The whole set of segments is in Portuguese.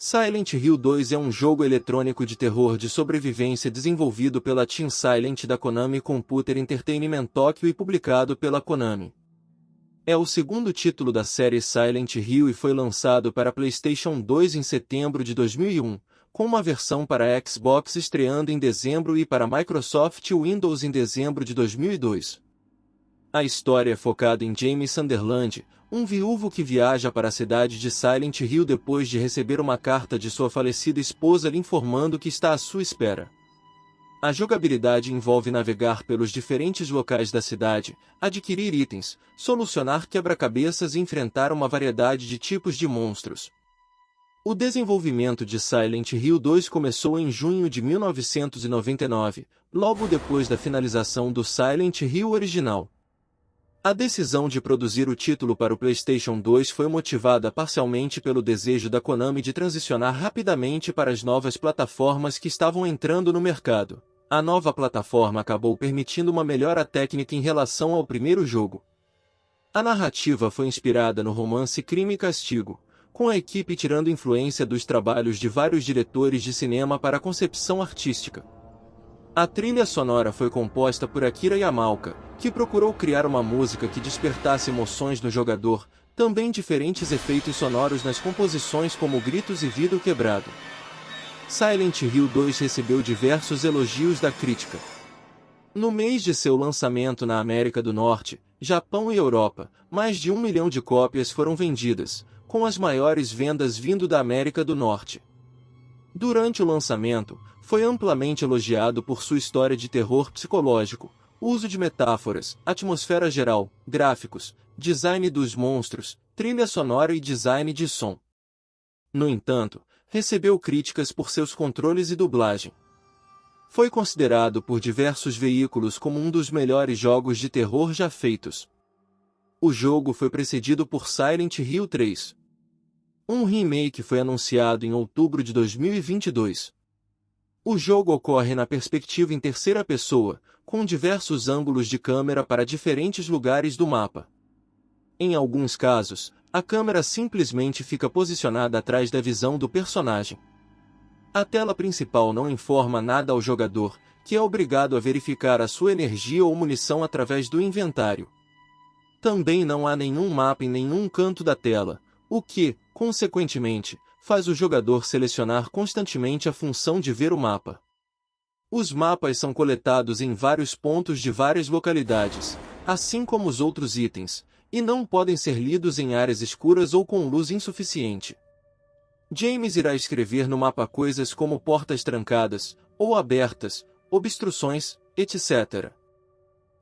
Silent Hill 2 é um jogo eletrônico de terror de sobrevivência desenvolvido pela Team Silent da Konami Computer Entertainment Tokyo e publicado pela Konami. É o segundo título da série Silent Hill e foi lançado para PlayStation 2 em setembro de 2001, com uma versão para Xbox estreando em dezembro e para Microsoft Windows em dezembro de 2002. A história é focada em James Sunderland, um viúvo que viaja para a cidade de Silent Hill depois de receber uma carta de sua falecida esposa lhe informando que está à sua espera. A jogabilidade envolve navegar pelos diferentes locais da cidade, adquirir itens, solucionar quebra-cabeças e enfrentar uma variedade de tipos de monstros. O desenvolvimento de Silent Hill 2 começou em junho de 1999, logo depois da finalização do Silent Hill original. A decisão de produzir o título para o PlayStation 2 foi motivada parcialmente pelo desejo da Konami de transicionar rapidamente para as novas plataformas que estavam entrando no mercado. A nova plataforma acabou permitindo uma melhora técnica em relação ao primeiro jogo. A narrativa foi inspirada no romance Crime e Castigo, com a equipe tirando influência dos trabalhos de vários diretores de cinema para a concepção artística. A trilha sonora foi composta por Akira Yamaoka, que procurou criar uma música que despertasse emoções no jogador, também diferentes efeitos sonoros nas composições como gritos e vidro quebrado. Silent Hill 2 recebeu diversos elogios da crítica. No mês de seu lançamento na América do Norte, Japão e Europa, mais de 1 milhão de cópias foram vendidas, com as maiores vendas vindo da América do Norte. Durante o lançamento, foi amplamente elogiado por sua história de terror psicológico, uso de metáforas, atmosfera geral, gráficos, design dos monstros, trilha sonora e design de som. No entanto, recebeu críticas por seus controles e dublagem. Foi considerado por diversos veículos como um dos melhores jogos de terror já feitos. O jogo foi precedido por Silent Hill 3. Um remake foi anunciado em outubro de 2022. O jogo ocorre na perspectiva em terceira pessoa, com diversos ângulos de câmera para diferentes lugares do mapa. Em alguns casos, a câmera simplesmente fica posicionada atrás da visão do personagem. A tela principal não informa nada ao jogador, que é obrigado a verificar a sua energia ou munição através do inventário. Também não há nenhum mapa em nenhum canto da tela, o que, consequentemente, faz o jogador selecionar constantemente a função de ver o mapa. Os mapas são coletados em vários pontos de várias localidades, assim como os outros itens, e não podem ser lidos em áreas escuras ou com luz insuficiente. James irá escrever no mapa coisas como portas trancadas, ou abertas, obstruções, etc.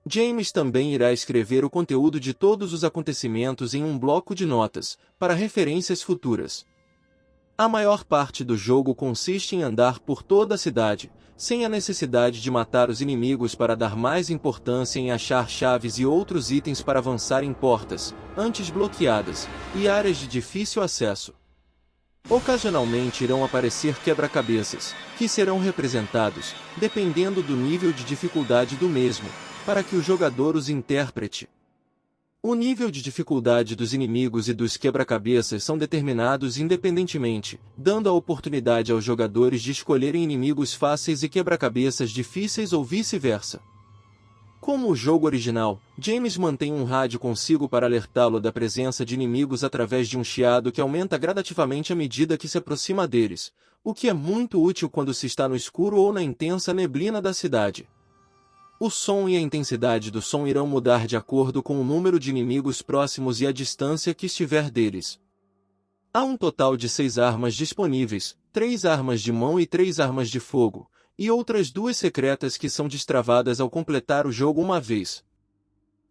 James também irá escrever o conteúdo de todos os acontecimentos em um bloco de notas, para referências futuras. A maior parte do jogo consiste em andar por toda a cidade, sem a necessidade de matar os inimigos para dar mais importância em achar chaves e outros itens para avançar em portas, antes bloqueadas, e áreas de difícil acesso. Ocasionalmente irão aparecer quebra-cabeças, que serão representados, dependendo do nível de dificuldade do mesmo, para que o jogador os interprete. O nível de dificuldade dos inimigos e dos quebra-cabeças são determinados independentemente, dando a oportunidade aos jogadores de escolherem inimigos fáceis e quebra-cabeças difíceis ou vice-versa. Como o jogo original, James mantém um rádio consigo para alertá-lo da presença de inimigos através de um chiado que aumenta gradativamente à medida que se aproxima deles, o que é muito útil quando se está no escuro ou na intensa neblina da cidade. O som e a intensidade do som irão mudar de acordo com o número de inimigos próximos e a distância que estiver deles. Há um total de 6 armas disponíveis, 3 armas de mão e 3 armas de fogo, e outras 2 secretas que são destravadas ao completar o jogo uma vez.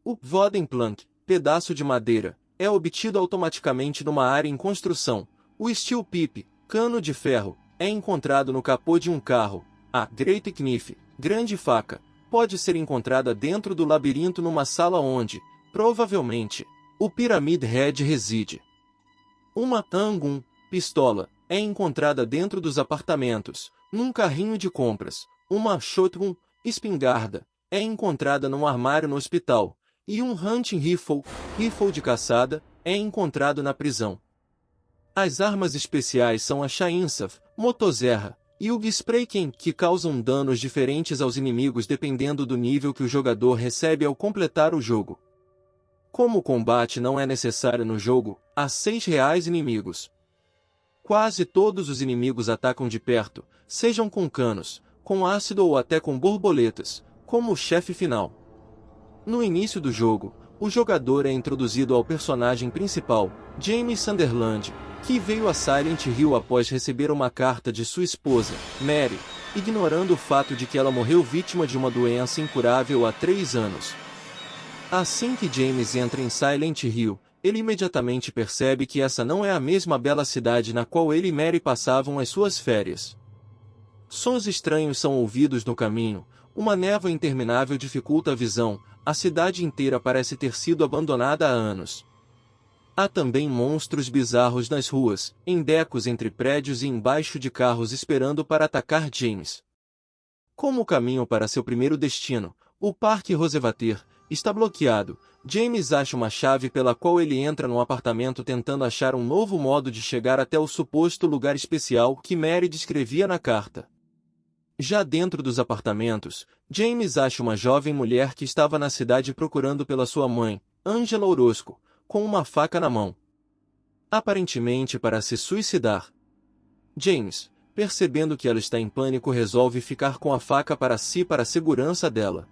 O Wooden Plank, pedaço de madeira, é obtido automaticamente numa área em construção. O Steel Pipe, cano de ferro, é encontrado no capô de um carro. A Great Knife, grande faca, pode ser encontrada dentro do labirinto numa sala onde, provavelmente, o Pyramid Head reside. Uma Angun, pistola, é encontrada dentro dos apartamentos, num carrinho de compras. Uma Shotgun, espingarda, é encontrada num armário no hospital, e um Hunting Rifle, rifle de caçada, é encontrado na prisão. As armas especiais são a Chainsaw, motosserra, e o Gispraken, que causam danos diferentes aos inimigos dependendo do nível que o jogador recebe ao completar o jogo. Como o combate não é necessário no jogo, há 6 reais inimigos. Quase todos os inimigos atacam de perto, sejam com canos, com ácido ou até com borboletas, como o chefe final. No início do jogo, o jogador é introduzido ao personagem principal, James Sunderland, que veio a Silent Hill após receber uma carta de sua esposa, Mary, ignorando o fato de que ela morreu vítima de uma doença incurável há 3 anos. Assim que James entra em Silent Hill, ele imediatamente percebe que essa não é a mesma bela cidade na qual ele e Mary passavam as suas férias. Sons estranhos são ouvidos no caminho, uma névoa interminável dificulta a visão, a cidade inteira parece ter sido abandonada há anos. Há também monstros bizarros nas ruas, em becos entre prédios e embaixo de carros esperando para atacar James. Como o caminho para seu primeiro destino, o Parque Rosewater, está bloqueado, James acha uma chave pela qual ele entra num apartamento tentando achar um novo modo de chegar até o suposto lugar especial que Mary descrevia na carta. Já dentro dos apartamentos, James acha uma jovem mulher que estava na cidade procurando pela sua mãe, Angela Orozco, com uma faca na mão. Aparentemente para se suicidar. James, percebendo que ela está em pânico, resolve ficar com a faca para si para a segurança dela.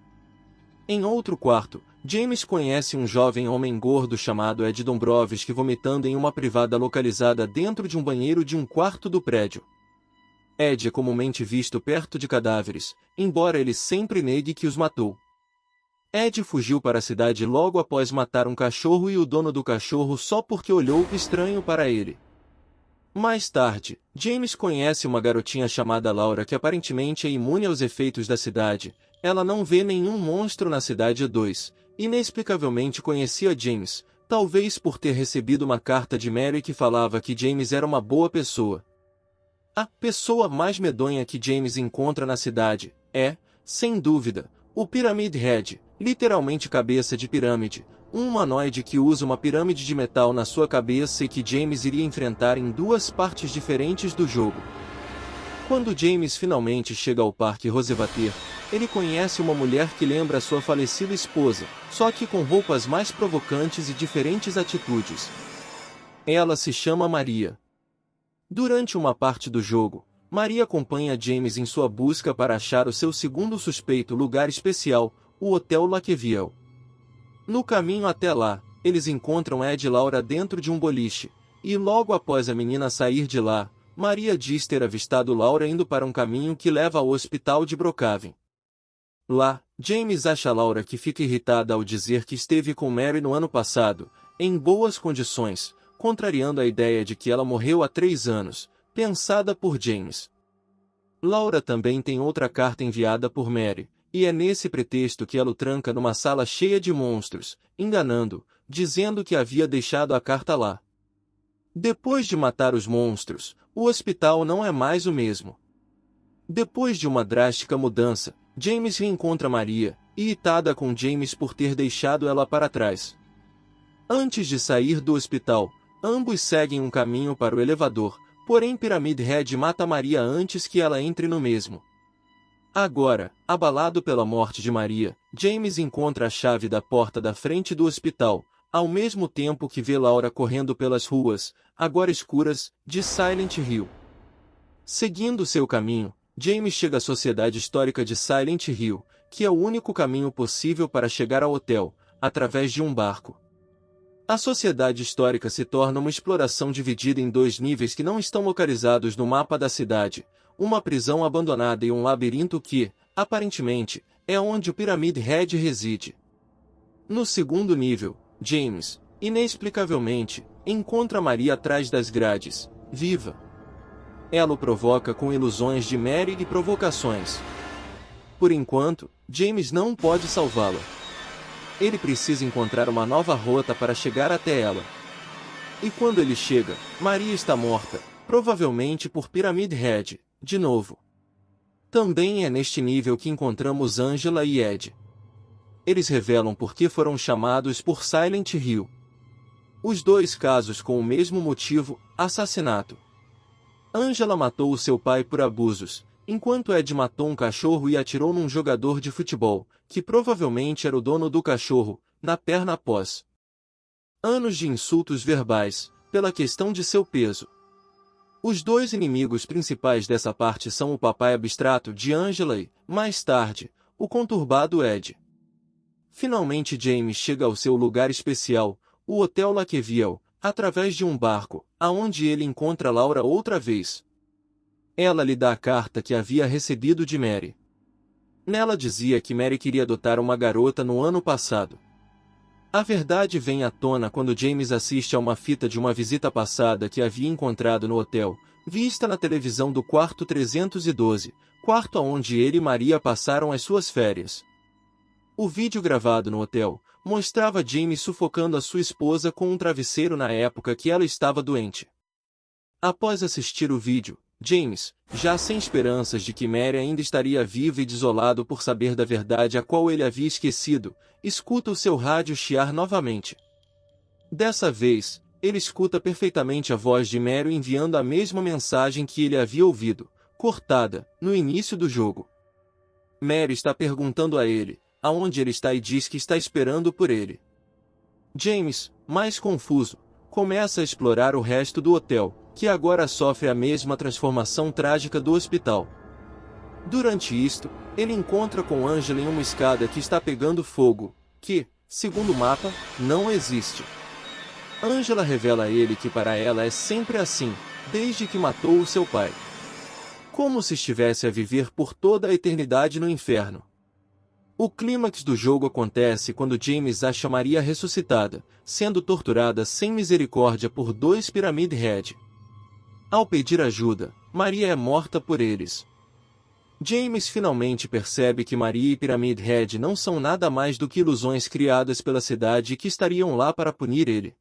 Em outro quarto, James conhece um jovem homem gordo chamado Ed Dombrovski vomitando em uma privada localizada dentro de um banheiro de um quarto do prédio. Ed é comumente visto perto de cadáveres, embora ele sempre negue que os matou. Ed fugiu para a cidade logo após matar um cachorro e o dono do cachorro só porque olhou estranho para ele. Mais tarde, James conhece uma garotinha chamada Laura que aparentemente é imune aos efeitos da cidade. Ela não vê nenhum monstro na cidade 2, inexplicavelmente conhecia James, talvez por ter recebido uma carta de Mary que falava que James era uma boa pessoa. A pessoa mais medonha que James encontra na cidade é, sem dúvida, o Pyramid Head, literalmente cabeça de pirâmide, um humanoide que usa uma pirâmide de metal na sua cabeça e que James iria enfrentar em 2 partes diferentes do jogo. Quando James finalmente chega ao Parque Rosewater, ele conhece uma mulher que lembra sua falecida esposa, só que com roupas mais provocantes e diferentes atitudes. Ela se chama Maria. Durante uma parte do jogo, Maria acompanha James em sua busca para achar o seu segundo suspeito lugar especial, o Hotel Lakeviel. No caminho até lá, eles encontram Ed e Laura dentro de um boliche, e logo após a menina sair de lá, Maria diz ter avistado Laura indo para um caminho que leva ao hospital de Brookhaven. Lá, James acha Laura que fica irritada ao dizer que esteve com Mary no ano passado, em boas condições, contrariando a ideia de que ela morreu há 3 anos, pensada por James. Laura também tem outra carta enviada por Mary, e é nesse pretexto que ela o tranca numa sala cheia de monstros, enganando, dizendo que havia deixado a carta lá. Depois de matar os monstros, o hospital não é mais o mesmo. Depois de uma drástica mudança, James reencontra Maria, irritada com James por ter deixado ela para trás. Antes de sair do hospital, ambos seguem um caminho para o elevador, porém Pyramid Head mata Maria antes que ela entre no mesmo. Agora, abalado pela morte de Maria, James encontra a chave da porta da frente do hospital, ao mesmo tempo que vê Laura correndo pelas ruas, agora escuras, de Silent Hill. Seguindo seu caminho, James chega à Sociedade Histórica de Silent Hill, que é o único caminho possível para chegar ao hotel, através de um barco. A Sociedade Histórica se torna uma exploração dividida em 2 níveis que não estão localizados no mapa da cidade, uma prisão abandonada e um labirinto que, aparentemente, é onde o Pyramid Head reside. No segundo nível, James, inexplicavelmente, encontra Maria atrás das grades, viva. Ela o provoca com ilusões de Mary e provocações. Por enquanto, James não pode salvá-la. Ele precisa encontrar uma nova rota para chegar até ela. E quando ele chega, Maria está morta, provavelmente por Pyramid Head, de novo. Também é neste nível que encontramos Angela e Ed. Eles revelam por que foram chamados por Silent Hill. Os dois casos com o mesmo motivo, assassinato. Angela matou o seu pai por abusos, enquanto Ed matou um cachorro e atirou num jogador de futebol, que provavelmente era o dono do cachorro, na perna após anos de insultos verbais, pela questão de seu peso. Os dois inimigos principais dessa parte são o papai abstrato de Angela e, mais tarde, o conturbado Ed. Finalmente James chega ao seu lugar especial, o Hotel Lakeviel, através de um barco, aonde ele encontra Laura outra vez. Ela lhe dá a carta que havia recebido de Mary. Nela dizia que Mary queria adotar uma garota no ano passado. A verdade vem à tona quando James assiste a uma fita de uma visita passada que havia encontrado no hotel, vista na televisão do quarto 312, quarto aonde ele e Maria passaram as suas férias. O vídeo gravado no hotel mostrava James sufocando a sua esposa com um travesseiro na época que ela estava doente. Após assistir o vídeo, James, já sem esperanças de que Mary ainda estaria viva e desolado por saber da verdade a qual ele havia esquecido, escuta o seu rádio chiar novamente. Dessa vez, ele escuta perfeitamente a voz de Mary enviando a mesma mensagem que ele havia ouvido, cortada, no início do jogo. Mary está perguntando a ele aonde ele está e diz que está esperando por ele. James, mais confuso, começa a explorar o resto do hotel, que agora sofre a mesma transformação trágica do hospital. Durante isto, ele encontra com Angela em uma escada que está pegando fogo, que, segundo o mapa, não existe. Angela revela a ele que para ela é sempre assim, desde que matou o seu pai. Como se estivesse a viver por toda a eternidade no inferno. O clímax do jogo acontece quando James acha Maria ressuscitada, sendo torturada sem misericórdia por dois Pyramid Head. Ao pedir ajuda, Maria é morta por eles. James finalmente percebe que Maria e Pyramid Head não são nada mais do que ilusões criadas pela cidade e que estariam lá para punir ele.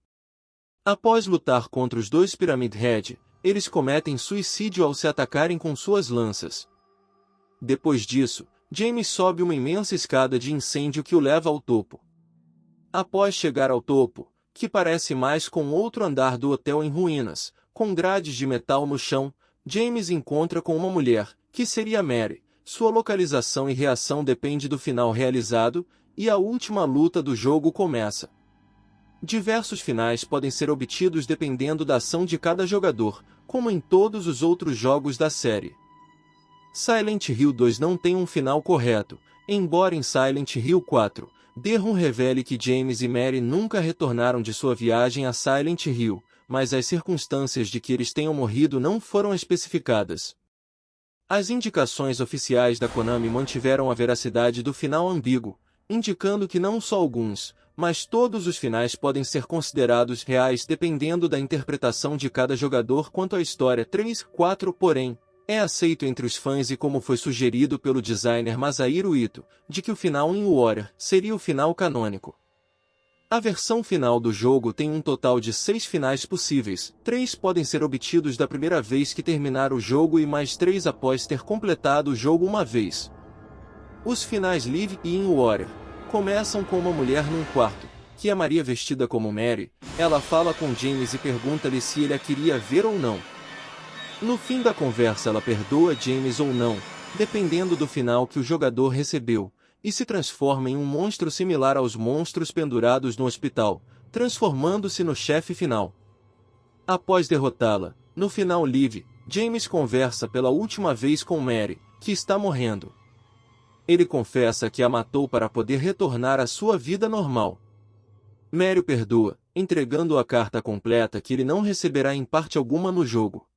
Após lutar contra os dois Pyramid Head, eles cometem suicídio ao se atacarem com suas lanças. Depois disso, James sobe uma imensa escada de incêndio que o leva ao topo. Após chegar ao topo, que parece mais com outro andar do hotel em ruínas, com grades de metal no chão, James encontra com uma mulher, que seria Mary. Sua localização e reação depende do final realizado, e a última luta do jogo começa. Diversos finais podem ser obtidos dependendo da ação de cada jogador, como em todos os outros jogos da série. Silent Hill 2 não tem um final correto, embora em Silent Hill 4, The-Rum revele que James e Mary nunca retornaram de sua viagem a Silent Hill, mas as circunstâncias de que eles tenham morrido não foram especificadas. As indicações oficiais da Konami mantiveram a veracidade do final ambíguo, indicando que não só alguns, mas todos os finais podem ser considerados reais dependendo da interpretação de cada jogador quanto à história 3-4, porém, é aceito entre os fãs e como foi sugerido pelo designer Masahiro Ito, de que o final em Warrior seria o final canônico. A versão final do jogo tem um total de 6 finais possíveis, 3 podem ser obtidos da primeira vez que terminar o jogo e mais 3 após ter completado o jogo uma vez. Os finais Live e In Warrior começam com uma mulher num quarto, que é Maria vestida como Mary. Ela fala com James e pergunta-lhe se ele a queria ver ou não. No fim da conversa ela perdoa James ou não, dependendo do final que o jogador recebeu, e se transforma em um monstro similar aos monstros pendurados no hospital, transformando-se no chefe final. Após derrotá-la, no final Live, James conversa pela última vez com Mary, que está morrendo. Ele confessa que a matou para poder retornar à sua vida normal. Mary o perdoa, entregando a carta completa que ele não receberá em parte alguma no jogo.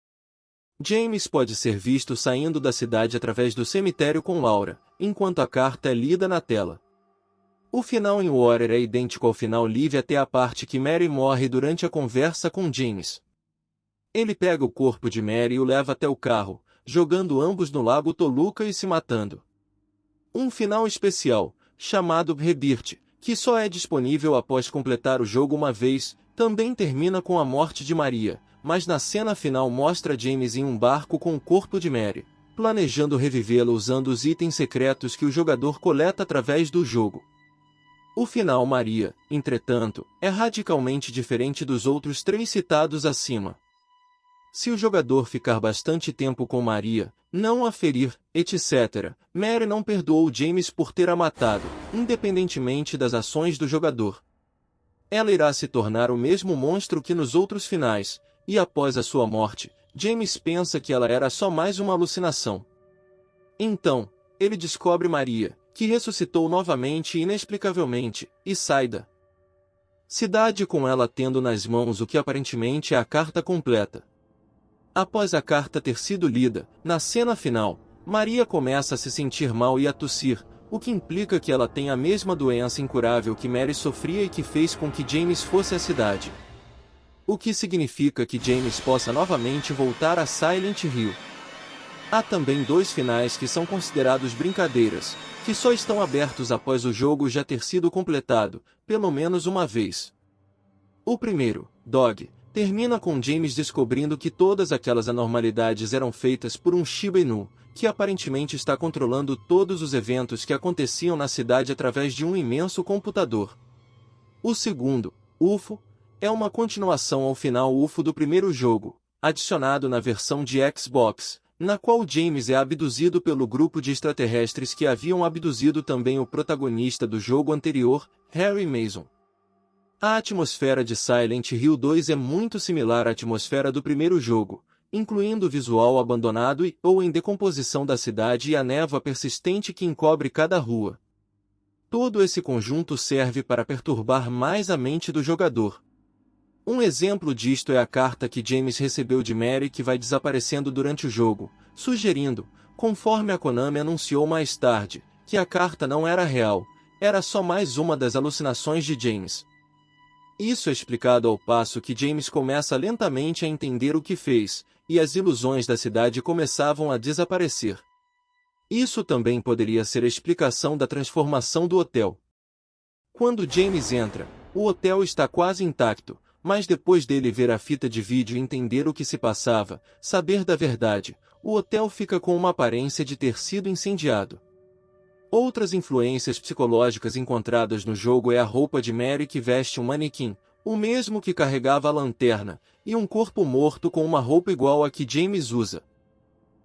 James pode ser visto saindo da cidade através do cemitério com Laura, enquanto a carta é lida na tela. O final em Warrior é idêntico ao final Live até a parte que Mary morre durante a conversa com James. Ele pega o corpo de Mary e o leva até o carro, jogando ambos no lago Toluca e se matando. Um final especial, chamado Rebirth, que só é disponível após completar o jogo uma vez, também termina com a morte de Maria, mas na cena final mostra James em um barco com o corpo de Mary, planejando revivê-la usando os itens secretos que o jogador coleta através do jogo. O final Maria, entretanto, é radicalmente diferente dos outros 3 citados acima. Se o jogador ficar bastante tempo com Maria, não a ferir, etc., Mary não perdoou James por ter a matado, independentemente das ações do jogador. Ela irá se tornar o mesmo monstro que nos outros finais, e após a sua morte, James pensa que ela era só mais uma alucinação. Então, ele descobre Maria, que ressuscitou novamente e inexplicavelmente, e sai da cidade com ela tendo nas mãos o que aparentemente é a carta completa. Após a carta ter sido lida, na cena final, Maria começa a se sentir mal e a tossir, o que implica que ela tem a mesma doença incurável que Mary sofria e que fez com que James fosse à cidade. O que significa que James possa novamente voltar a Silent Hill. Há também 2 finais que são considerados brincadeiras, que só estão abertos após o jogo já ter sido completado, pelo menos uma vez. O primeiro, Dog, termina com James descobrindo que todas aquelas anormalidades eram feitas por um Shiba Inu, que aparentemente está controlando todos os eventos que aconteciam na cidade através de um imenso computador. O segundo, UFO, é uma continuação ao final UFO do primeiro jogo, adicionado na versão de Xbox, na qual James é abduzido pelo grupo de extraterrestres que haviam abduzido também o protagonista do jogo anterior, Harry Mason. A atmosfera de Silent Hill 2 é muito similar à atmosfera do primeiro jogo, incluindo o visual abandonado ou em decomposição da cidade e a névoa persistente que encobre cada rua. Todo esse conjunto serve para perturbar mais a mente do jogador. Um exemplo disto é a carta que James recebeu de Mary que vai desaparecendo durante o jogo, sugerindo, conforme a Konami anunciou mais tarde, que a carta não era real, era só mais uma das alucinações de James. Isso é explicado ao passo que James começa lentamente a entender o que fez, e as ilusões da cidade começavam a desaparecer. Isso também poderia ser a explicação da transformação do hotel. Quando James entra, o hotel está quase intacto, mas depois dele ver a fita de vídeo e entender o que se passava, saber da verdade, o hotel fica com uma aparência de ter sido incendiado. Outras influências psicológicas encontradas no jogo é a roupa de Mary que veste um manequim, o mesmo que carregava a lanterna, e um corpo morto com uma roupa igual à que James usa.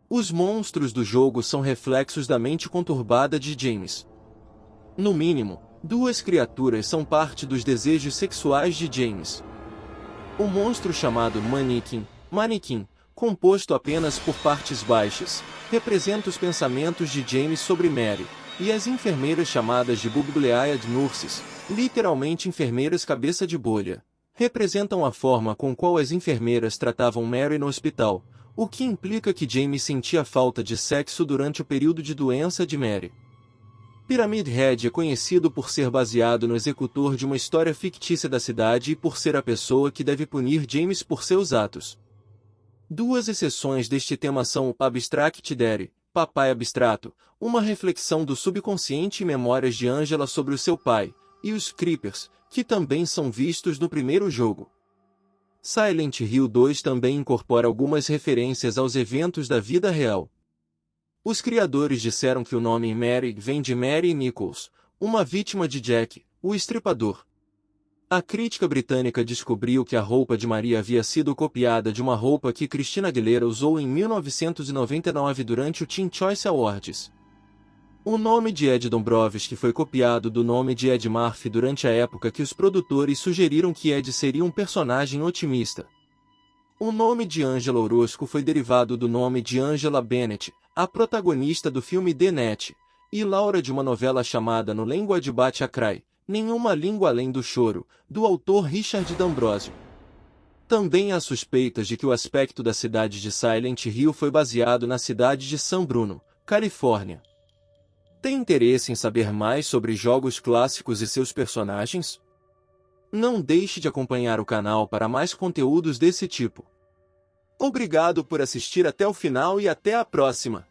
Os monstros do jogo são reflexos da mente conturbada de James. No mínimo, 2 criaturas são parte dos desejos sexuais de James. O monstro chamado Manequim, composto apenas por partes baixas, representa os pensamentos de James sobre Mary, e as enfermeiras chamadas de Bubblehead Nurses, literalmente enfermeiras cabeça de bolha, representam a forma com qual as enfermeiras tratavam Mary no hospital, o que implica que James sentia falta de sexo durante o período de doença de Mary. Pyramid Head é conhecido por ser baseado no executor de uma história fictícia da cidade e por ser a pessoa que deve punir James por seus atos. 2 exceções deste tema são o Abstract Daddy, Papai Abstrato, uma reflexão do subconsciente e memórias de Angela sobre o seu pai, e os Creepers, que também são vistos no primeiro jogo. Silent Hill 2 também incorpora algumas referências aos eventos da vida real. Os criadores disseram que o nome Mary vem de Mary Nichols, uma vítima de Jack, o Estripador. A crítica britânica descobriu que a roupa de Maria havia sido copiada de uma roupa que Christina Aguilera usou em 1999 durante o Teen Choice Awards. O nome de Ed Dombrowski foi copiado do nome de Ed Murphy durante a época que os produtores sugeriram que Ed seria um personagem otimista. O nome de Angela Orozco foi derivado do nome de Angela Bennett, a protagonista do filme The Net, e Laura de uma novela chamada No Língua de Bate-a-Cry, Nenhuma Língua Além do Choro, do autor Richard D'Ambrosio. Também há suspeitas de que o aspecto da cidade de Silent Hill foi baseado na cidade de San Bruno, Califórnia. Tem interesse em saber mais sobre jogos clássicos e seus personagens? Não deixe de acompanhar o canal para mais conteúdos desse tipo. Obrigado por assistir até o final e até a próxima!